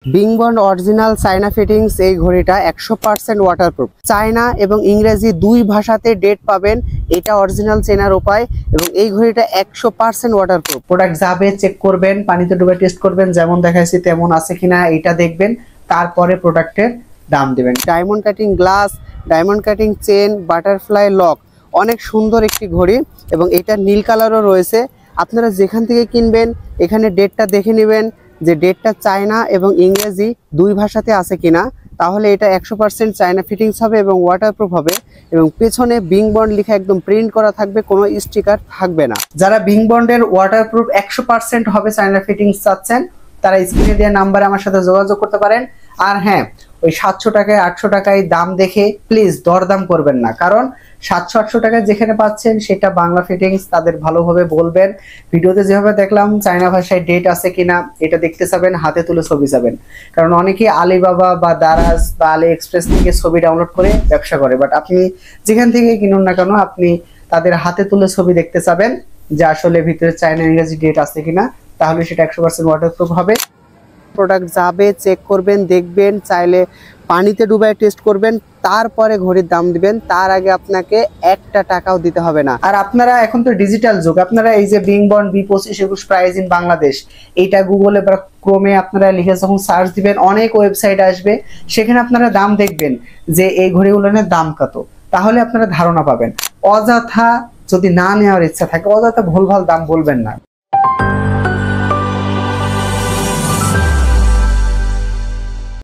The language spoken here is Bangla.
বিংবন্ড অরিজিনাল চায়না ফিটিংস এই ঘড়িটা 100% ওয়াটারপ্রুফ। চায়না এবং ইংরেজি দুই ভাষাতে ডেট পাবেন, এটা অরিজিনাল চেনার উপায়। এবং এই ঘড়িটা 100% ওয়াটারপ্রুফ। প্রোডাক্ট যাবে চেক করবেন, পানিতে ডুবে টেস্ট করবেন, যেমন দেখাইছি তেমন আছে কিনা এটা দেখবেন, তারপরে প্রোডাক্টের দাম দিবেন। Diamond cutting glass, diamond cutting chain, butterfly lock, অনেক সুন্দর একটি ঘড়ি এবং এটা নীল কালারও রয়েছে। আপনারা যেখান থেকে কিনবেন এখানে ডেটটা দেখে নেবেন যে ডেটটা চায়না এবং ইংরেজি দুই ভাষাতে আছে কিনা, তাহলে এটা 100% চায়না ফিটিংস হবে এবং ওয়াটারপ্রুফ হবে। এবং পেছনে বিংবন্ড লেখা একদম প্রিন্ট করা থাকবে, কোনো স্টিকার থাকবে না। যারা বিংবন্ডের ওয়াটারপ্রুফ 100% হবে চায়না ফিটিংস চাচ্ছেন, তারা স্ক্রিনে দেওয়া নাম্বারে আমার সাথে যোগাযোগ করতে পারেন। আর হ্যাঁ, ওই 700 টাকায় 800 টাকায় দাম দেখে প্লিজ দরদাম করবেন না, কারণ 700-800 টাকায় যেখানে পাচ্ছেন সেটা বাংলা ফিটিংস, তাদের ভালোভাবে বলবেন। ভিডিওতে যেভাবে দেখলাম চায়না ভাষায় ডেট আছে কিনা এটা দেখতে চাবেন, হাতে তুলে ছবি চাবেন। কারণ অনেকেই আলিবাবা বা দারাজ বা আলি এক্সপ্রেস থেকে ছবি ডাউনলোড করে ব্যবসা করে, বাট আপনি যেখান থেকে কিনুন না কেন আপনি তাদের হাতে তুলে ছবি দেখতে চাবেন যে আসলে ভিতরে চায়না ইংরেজি ডেট আছে কিনা, তাহলে সেটা 100% ওয়াটারপ্রুফ হবে। প্রোডাক্ট যাবে চেক করবেন, দেখবেন, চাইলে পানিতে ডুবাই টেস্ট করবেন, তারপরে ঘড়ির দাম দিবেন। তার আগে আপনাকে একটা টাকাও দিতে হবে না। আর আপনারা এখন তো ডিজিটাল যুগ, আপনারা এই যে বিংবন্ড B2521 প্রাইস ইন বাংলাদেশ, এইটা গুগলে বা ক্রোমে আপনারা লিখে যখন সার্চ দিবেন অনেক ওয়েবসাইট আসবে, সেখানে আপনারা দাম দেখবেন যে এই ঘড়িগুলোর দাম কত, তাহলে আপনারা ধারণা পাবেন। অযথা যদি না নেওয়ার ইচ্ছা থাকে অযথা ভুলভাল দাম বলবেন না।